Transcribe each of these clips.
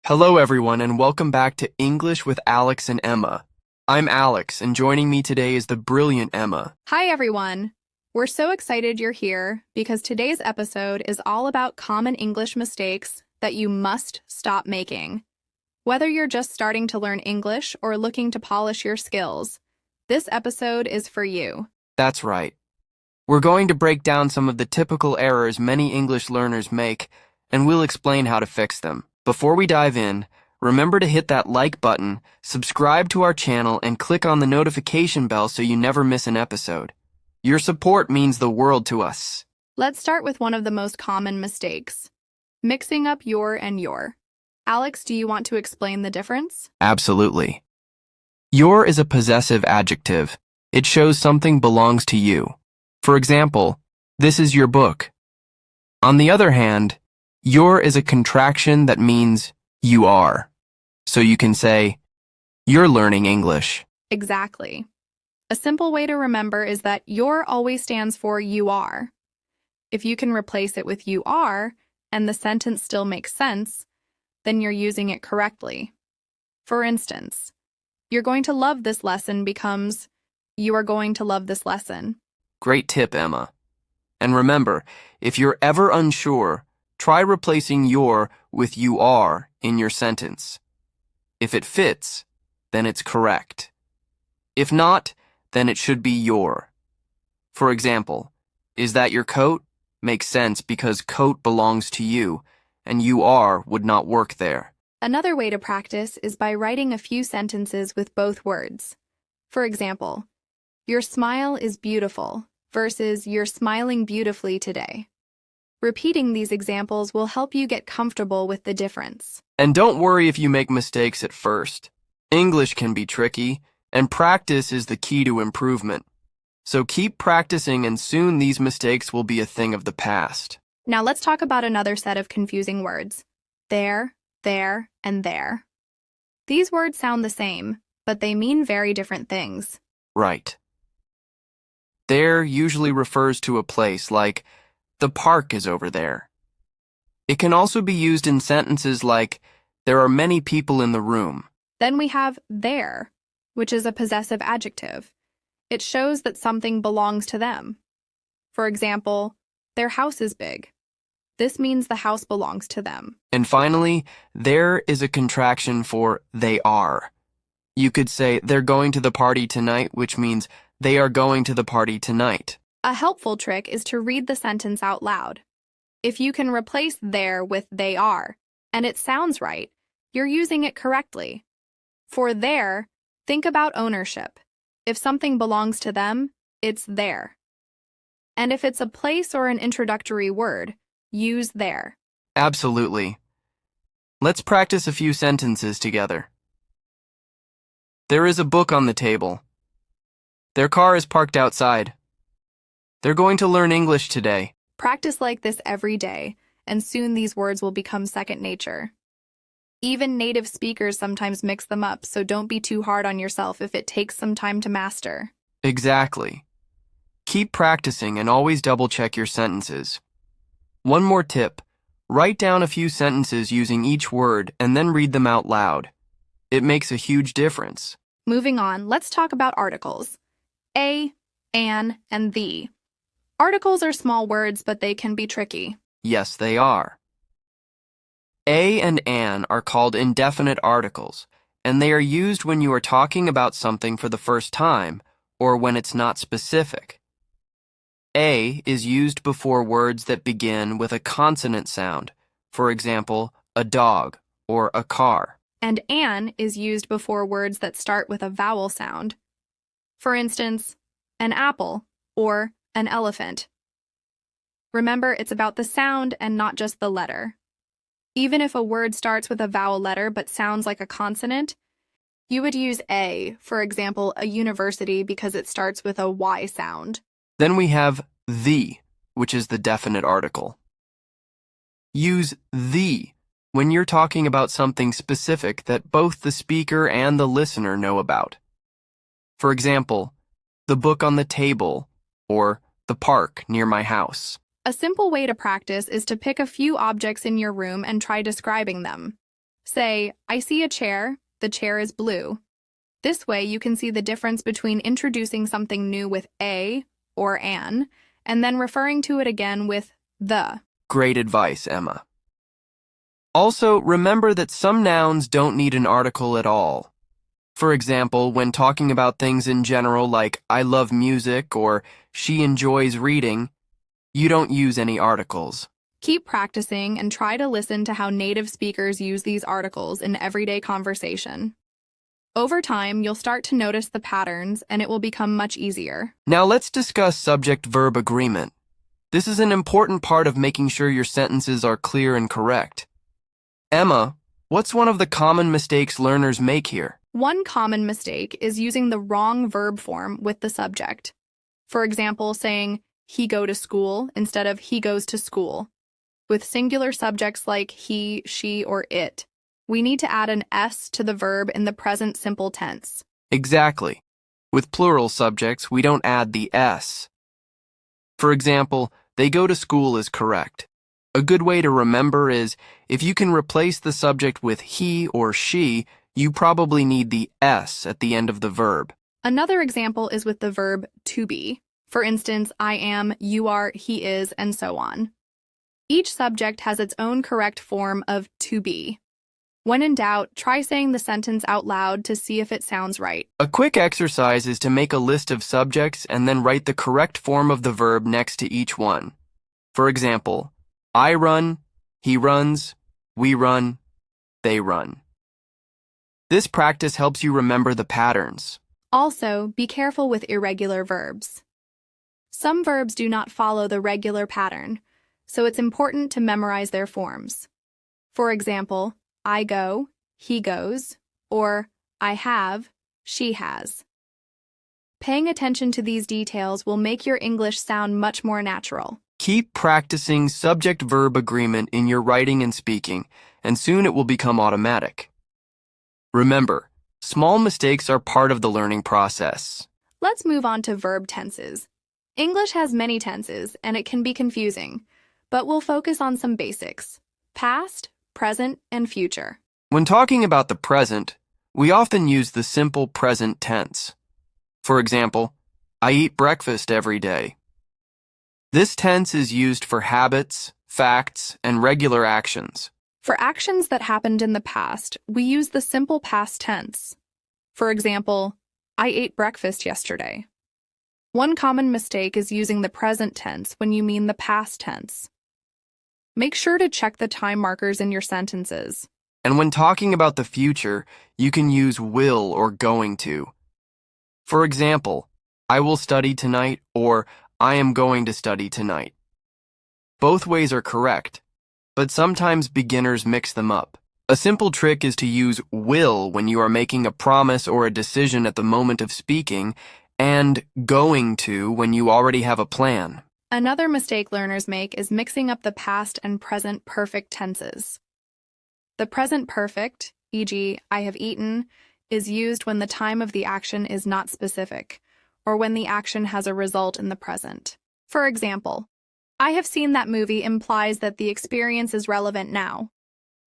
Hello everyone and welcome back to English with Alex and Emma. I'm Alex and joining me today is the brilliant Emma. Hi everyone! We're so excited you're here because today's episode is all about common English mistakes that you must stop making. Whether you're just starting to learn English or looking to polish your skills, this episode is for you. That's right. We're going to break down some of the typical errors many English learners make, and we'll explain how to fix them. Before we dive in, remember to hit that like button, subscribe to our channel, and click on the notification bell so you never miss an episode. Your support means the world to us. Let's start with one of the most common mistakes, mixing up your and your. Alex, do you want to explain the difference? Absolutely. Your is a possessive adjective. It shows something belongs to you. For example, this is your book. On the other hand, your is a contraction that means you are. So you can say, you're learning English. Exactly. A simple way to remember is that your always stands for you are. If you can replace it with you are, and the sentence still makes sense, then you're using it correctly. For instance, you're going to love this lesson becomes you are going to love this lesson. Great tip, Emma. And remember, if you're ever unsure, try replacing your with you are in your sentence. If it fits, then it's correct. If not, then it should be your. For example, is that your coat? Makes sense because coat belongs to you, and you are would not work there. Another way to practice is by writing a few sentences with both words. For example, your smile is beautiful versus you're smiling beautifully today. Repeating these examples will help you get comfortable with the difference. And don't worry if you make mistakes at first. English can be tricky, and practice is the key to improvement. So keep practicing and soon these mistakes will be a thing of the past. Now let's talk about another set of confusing words. There, and there. These words sound the same, but they mean very different things. Right. There usually refers to a place like, the park is over there. It can also be used in sentences like, there are many people in the room. Then we have their, which is a possessive adjective. It shows that something belongs to them. For example, their house is big. This means the house belongs to them. And finally, there is a contraction for they are. You could say, they're going to the party tonight, which means they are going to the party tonight. A helpful trick is to read the sentence out loud. If you can replace there with they are, and it sounds right, you're using it correctly. For there, think about ownership. If something belongs to them, it's their. And if it's a place or an introductory word, use their. Absolutely. Let's practice a few sentences together. There is a book on the table. Their car is parked outside. They're going to learn English today. Practice like this every day, and soon these words will become second nature. Even native speakers sometimes mix them up, so don't be too hard on yourself if it takes some time to master. Exactly. Keep practicing and always double-check your sentences. One more tip. Write down a few sentences using each word and then read them out loud. It makes a huge difference. Moving on, let's talk about articles. A, an, and the. Articles are small words, but they can be tricky. Yes, they are. A and an are called indefinite articles, and they are used when you are talking about something for the first time or when it's not specific. A is used before words that begin with a consonant sound, for example, a dog or a car. And an is used before words that start with a vowel sound. For instance, an apple or an elephant. Remember, it's about the sound and not just the letter. Even if a word starts with a vowel letter but sounds like a consonant, you would use a, for example, a university because it starts with a Y sound. Then we have the, which is the definite article. Use the when you're talking about something specific that both the speaker and the listener know about. For example, the book on the table or the park near my house. A simple way to practice is to pick a few objects in your room and try describing them. Say, I see a chair, the chair is blue. This way you can see the difference between introducing something new with a or an, and then referring to it again with the. Great advice, Emma. Also, remember that some nouns don't need an article at all. For example, when talking about things in general like I love music or she enjoys reading, you don't use any articles. Keep practicing and try to listen to how native speakers use these articles in everyday conversation. Over time, you'll start to notice the patterns and it will become much easier. Now let's discuss subject-verb agreement. This is an important part of making sure your sentences are clear and correct. Emma, what's one of the common mistakes learners make here? One common mistake is using the wrong verb form with the subject. For example, saying, he go to school instead of he goes to school. With singular subjects like he, she, or it, we need to add an S to the verb in the present simple tense. Exactly. With plural subjects, we don't add the S. For example, they go to school is correct. A good way to remember is, if you can replace the subject with he or she, you probably need the S at the end of the verb. Another example is with the verb to be. For instance, I am, you are, he is, and so on. Each subject has its own correct form of to be. When in doubt, try saying the sentence out loud to see if it sounds right. A quick exercise is to make a list of subjects and then write the correct form of the verb next to each one. For example, I run, he runs, we run, they run. This practice helps you remember the patterns. Also, be careful with irregular verbs. Some verbs do not follow the regular pattern, so it's important to memorize their forms. For example, I go, he goes, or I have, she has. Paying attention to these details will make your English sound much more natural. Keep practicing subject-verb agreement in your writing and speaking, and soon it will become automatic. Remember, small mistakes are part of the learning process. Let's move on to verb tenses. English has many tenses, and it can be confusing, but we'll focus on some basics: past, present, and future. When talking about the present, we often use the simple present tense. For example, I eat breakfast every day. This tense is used for habits, facts, and regular actions. For actions that happened in the past, we use the simple past tense. For example, I ate breakfast yesterday. One common mistake is using the present tense when you mean the past tense. Make sure to check the time markers in your sentences. And when talking about the future, you can use will or going to. For example, I will study tonight or I am going to study tonight. Both ways are correct, but sometimes beginners mix them up. A simple trick is to use will when you are making a promise or a decision at the moment of speaking, and going to when you already have a plan. Another mistake learners make is mixing up the past and present perfect tenses. The present perfect, e.g., I have eaten, is used when the time of the action is not specific, or when the action has a result in the present. For example, I have seen that movie implies that the experience is relevant now.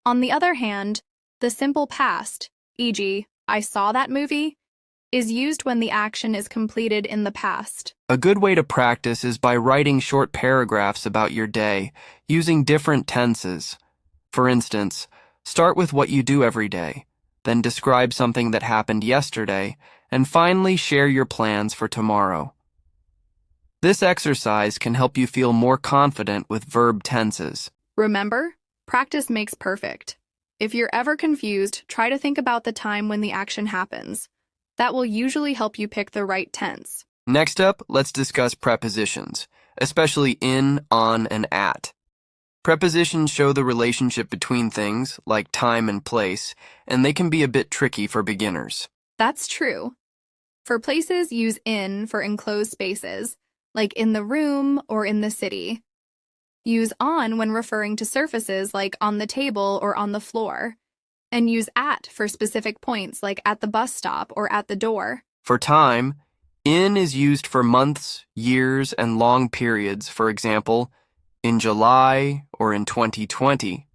On the other hand, the simple past, e.g., I saw that movie, is used when the action is completed in the past. A good way to practice is by writing short paragraphs about your day, using different tenses. For instance, start with what you do every day, then describe something that happened yesterday, and finally share your plans for tomorrow. This exercise can help you feel more confident with verb tenses. Remember, practice makes perfect. If you're ever confused, try to think about the time when the action happens. That will usually help you pick the right tense. Next up, let's discuss prepositions, especially in, on, and at. Prepositions show the relationship between things, like time and place, and they can be a bit tricky for beginners. That's true. For places, use in for enclosed spaces, like in the room or in the city. Use on when referring to surfaces like on the table or on the floor. And use at for specific points like at the bus stop or at the door. For time, in is used for months, years, and long periods, for example, in July or in 2020.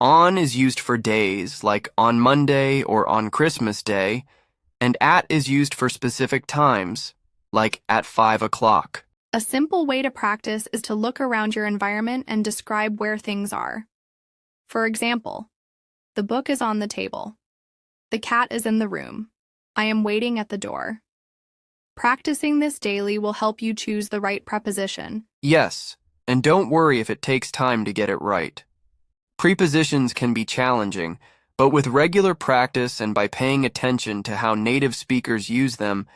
On is used for days, like on Monday or on Christmas Day, and at is used for specific times, like at 5 o'clock. A simple way to practice is to look around your environment and describe where things are. For example, the book is on the table. The cat is in the room. I am waiting at the door. Practicing this daily will help you choose the right preposition. Yes, and don't worry if it takes time to get it right. Prepositions can be challenging, but with regular practice and by paying attention to how native speakers use them,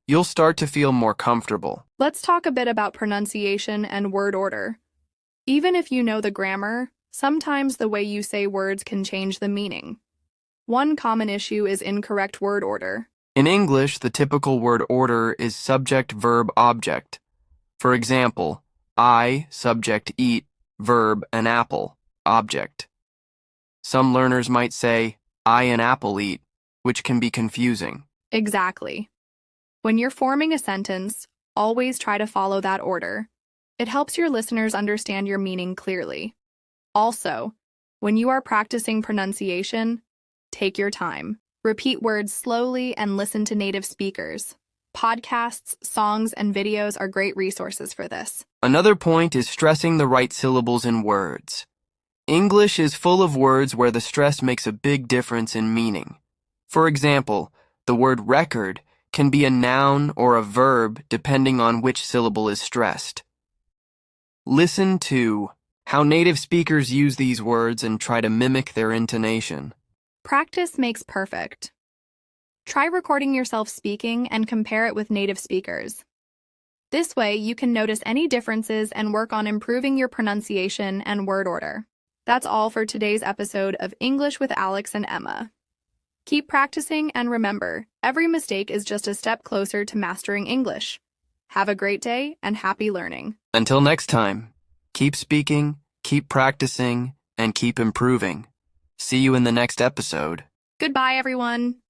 you'll start to feel more comfortable. Let's talk a bit about pronunciation and word order. Even if you know the grammar, sometimes the way you say words can change the meaning. One common issue is incorrect word order. In English, the typical word order is subject, verb, object. For example, I, subject, eat, verb, an apple, object. Some learners might say, I an apple eat, which can be confusing. Exactly. When you're forming a sentence, always try to follow that order. It helps your listeners understand your meaning clearly. Also, when you are practicing pronunciation, take your time. Repeat words slowly and listen to native speakers. Podcasts, songs, and videos are great resources for this. Another point is stressing the right syllables in words. English is full of words where the stress makes a big difference in meaning. For example, the word record can be a noun or a verb depending on which syllable is stressed. Listen to how native speakers use these words and try to mimic their intonation. Practice makes perfect. Try recording yourself speaking and compare it with native speakers. This way, you can notice any differences and work on improving your pronunciation and word order. That's all for today's episode of English with Alex and Emma. Keep practicing and remember, every mistake is just a step closer to mastering English. Have a great day and happy learning. Until next time, keep speaking, keep practicing, and keep improving. See you in the next episode. Goodbye, everyone.